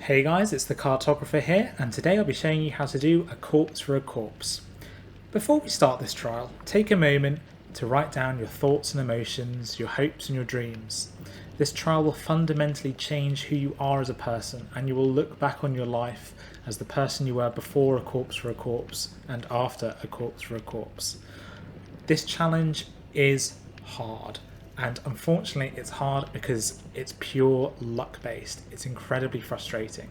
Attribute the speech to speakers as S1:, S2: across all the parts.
S1: Hey guys, it's the Cartographer here, and today I'll be showing you how to do a corpse for a corpse. Before we start this trial, take a moment to write down your thoughts and emotions, your hopes and your dreams. This trial will fundamentally change who you are as a person, and you will look back on your life as the person you were before a corpse for a corpse and after a corpse for a corpse. This challenge is hard. And unfortunately it's hard because it's pure luck based. It's incredibly frustrating.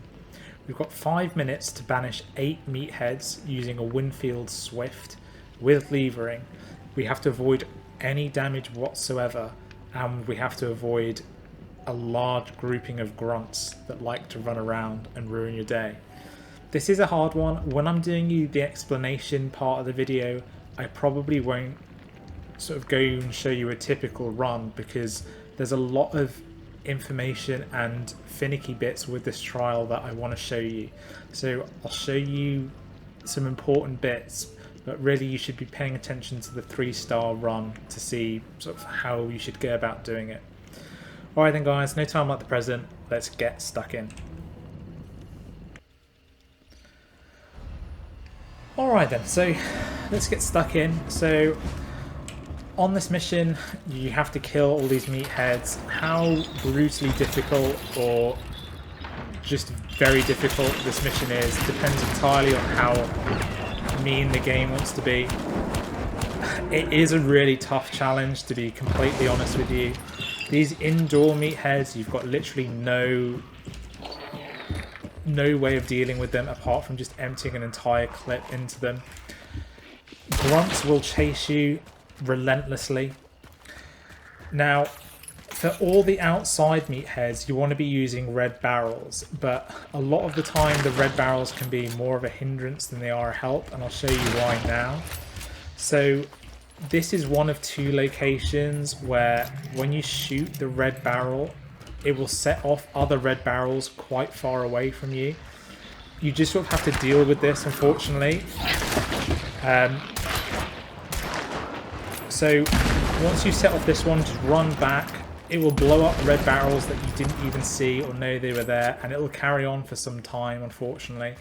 S1: We've got 5 minutes to banish 8 meatheads using a Winfield Swift with levering. We have to avoid any damage whatsoever, and we have to avoid a large grouping of grunts that like to run around and ruin your day. This is a hard one. When I'm doing you the explanation part of the video, I probably won't sort of go and show you a typical run because there's a lot of information and finicky bits with this trial that I want to show you. So I'll show you some important bits, but really you should be paying attention to the 3-star run to see sort of how you should go about doing it. Alright then guys, no time like the present, let's get stuck in. Alright then, so let's get stuck in. So on this mission, you have to kill all these meatheads. How brutally difficult or just very difficult this mission is depends entirely on how mean the game wants to be. It is a really tough challenge, to be completely honest with you. These indoor meatheads, you've got literally no way of dealing with them apart from just emptying an entire clip into them. Grunts will chase you relentlessly. Now, for all the outside meatheads, you want to be using red barrels, but a lot of the time the red barrels can be more of a hindrance than they are a help, and I'll show you why now. So this is one of 2 locations where when you shoot the red barrel, it will set off other red barrels quite far away from you. You just sort of have to deal with this, unfortunately. So once you set off this one, just run back. It will blow up red barrels that you didn't even see or know they were there, and it will carry on for some time, unfortunately.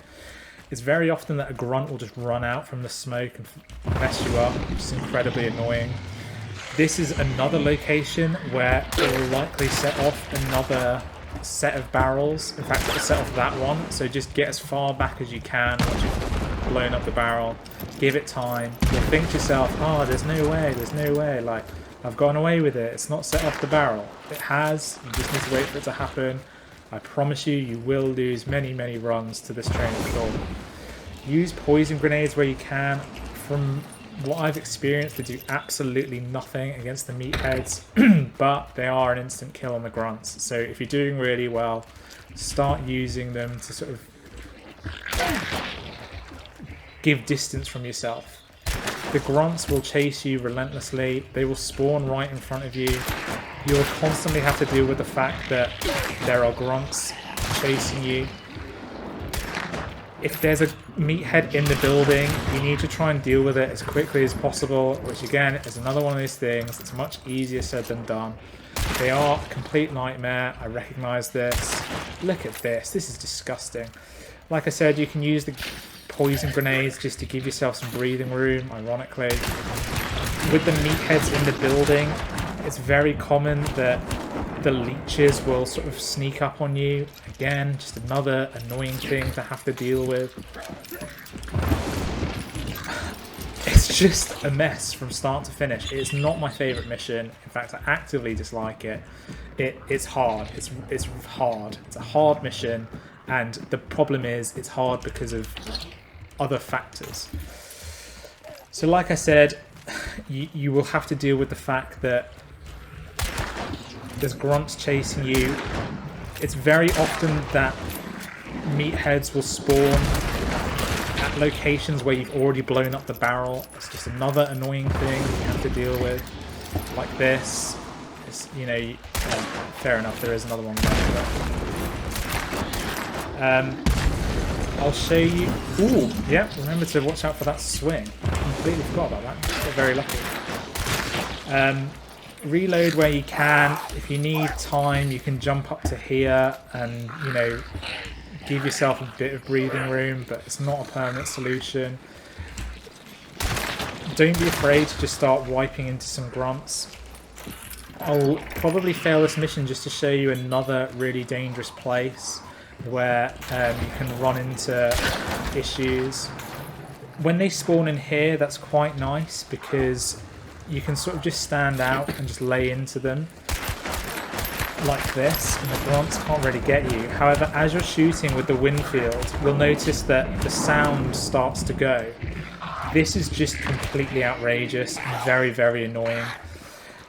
S1: It's very often that a grunt will just run out from the smoke and mess you up, which is incredibly annoying. This is another location where it will likely set off another set of barrels. In fact, it will set off that one, so just get as far back as you can once you've blown up the barrel. Give it time. You'll think to yourself, oh, there's no way, like, I've gone away with it, it's not set off the barrel. It has, you just need to wait for it to happen. I promise you, you will lose many runs to this training floor. Use poison grenades where you can. From what I've experienced, they do absolutely nothing against the meatheads, but they are an instant kill on the grunts. So if you're doing really well, start using them to sort of give distance from yourself. The grunts will chase you relentlessly. They will spawn right in front of you. You'll constantly have to deal with the fact that there are grunts chasing you. If there's a meathead in the building, you need to try and deal with it as quickly as possible, which again is another one of these things that's much easier said than done. They are a complete nightmare. I recognise this. Look at this. This is disgusting. Like I said, you can use the poison grenades just to give yourself some breathing room, ironically. With the meatheads in the building, it's very common that the leeches will sort of sneak up on you. Again, just another annoying thing to have to deal with. It's just a mess from start to finish. It's not my favourite mission. In fact, I actively dislike it. It's hard. It's hard. It's a hard mission, and the problem is it's hard because of other factors. So like I said, you will have to deal with the fact that there's grunts chasing you. It's very often that meatheads will spawn at locations where you've already blown up the barrel. It's just another annoying thing you have to deal with. Like this. It's, you know, fair enough, there is another one there. I'll show you. Ooh, yeah, remember to watch out for that swing. I completely forgot about that. Got very lucky. Reload where you can. If you need time, you can jump up to here and, you know, give yourself a bit of breathing room, but it's not a permanent solution. Don't be afraid to just start wiping into some grunts. I'll probably fail this mission just to show you another really dangerous place where you can run into issues. When they spawn in here, that's quite nice because you can sort of just stand out and just lay into them like this, and the grunts can't really get you. However, as you're shooting with the Winfield, you'll notice that the sound starts to go. This is just completely outrageous and very, very annoying,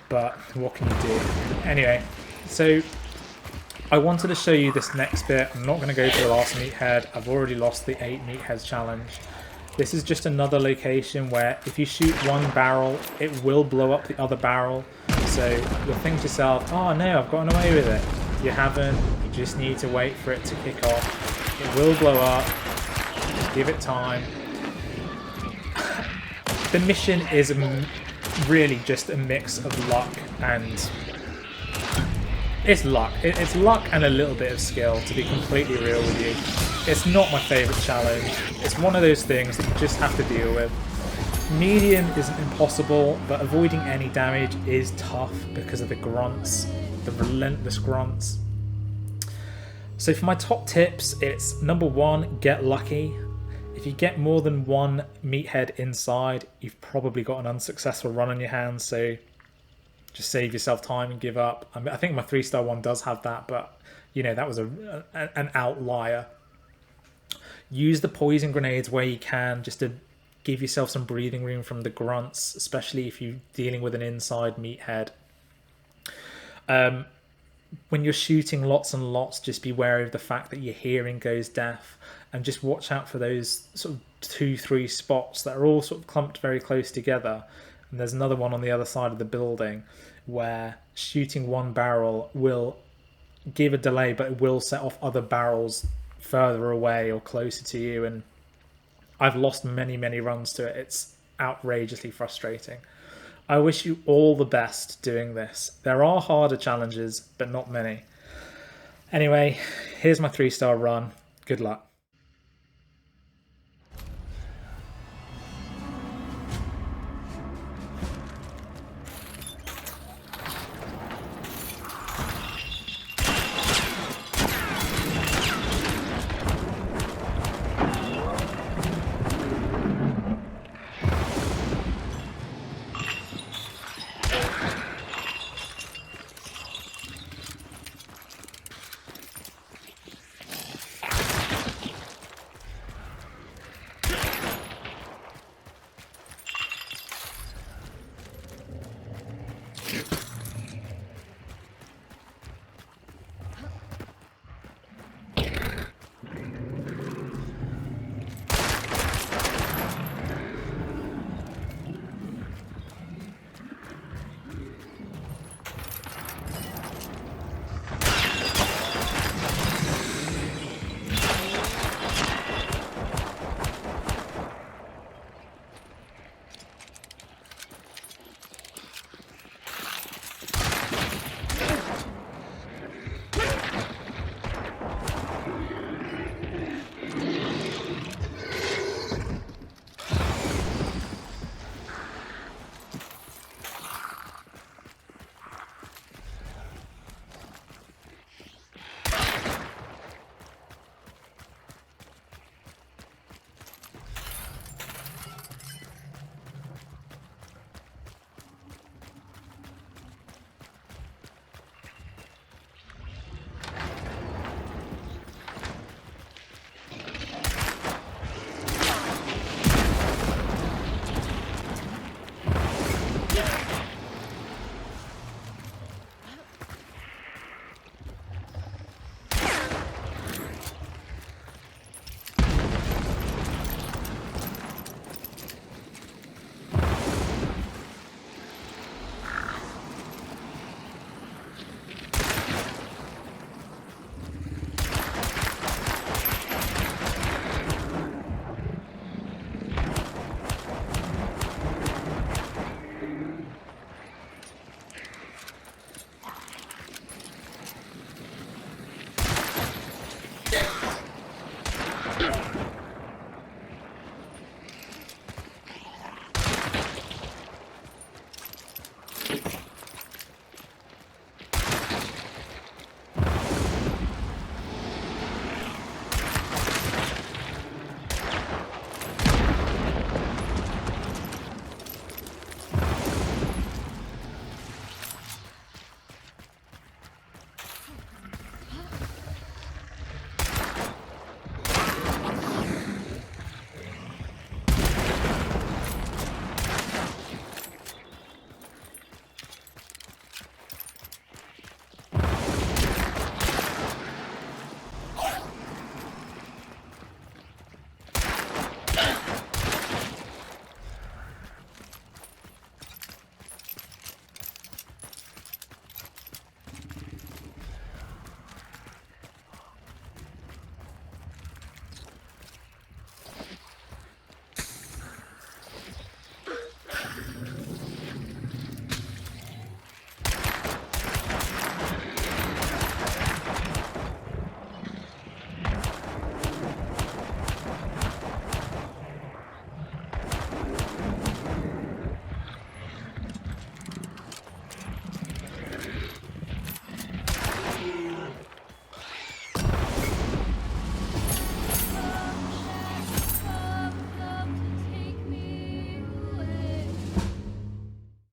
S1: but what can you do? Anyway, so I wanted to show you this next bit. I'm not going to go to the last meathead. I've already lost the 8 meatheads challenge. This is just another location where if you shoot one barrel, it will blow up the other barrel. So you'll think to yourself, oh no, I've gotten away with it. You haven't, you just need to wait for it to kick off. It will blow up, give it time. The mission is really just a mix of luck and... It's luck. It's luck and a little bit of skill, to be completely real with you. It's not my favourite challenge. It's one of those things that you just have to deal with. Medium isn't impossible, but avoiding any damage is tough because of the grunts, the relentless grunts. So for my top tips, it's number 1, get lucky. If you get more than one meathead inside, you've probably got an unsuccessful run on your hands, so just save yourself time and give up. I mean, I think my 3-star one does have that, but you know, that was an outlier. Use the poison grenades where you can, just to give yourself some breathing room from the grunts, especially if you're dealing with an inside meathead. When you're shooting lots and lots, just be wary of the fact that your hearing goes deaf, and just watch out for those sort of 2-3 spots that are all sort of clumped very close together. And there's another one on the other side of the building where shooting one barrel will give a delay, but it will set off other barrels further away or closer to you. And I've lost many, many runs to it. It's outrageously frustrating. I wish you all the best doing this. There are harder challenges, but not many. Anyway, here's my 3-star run. Good luck.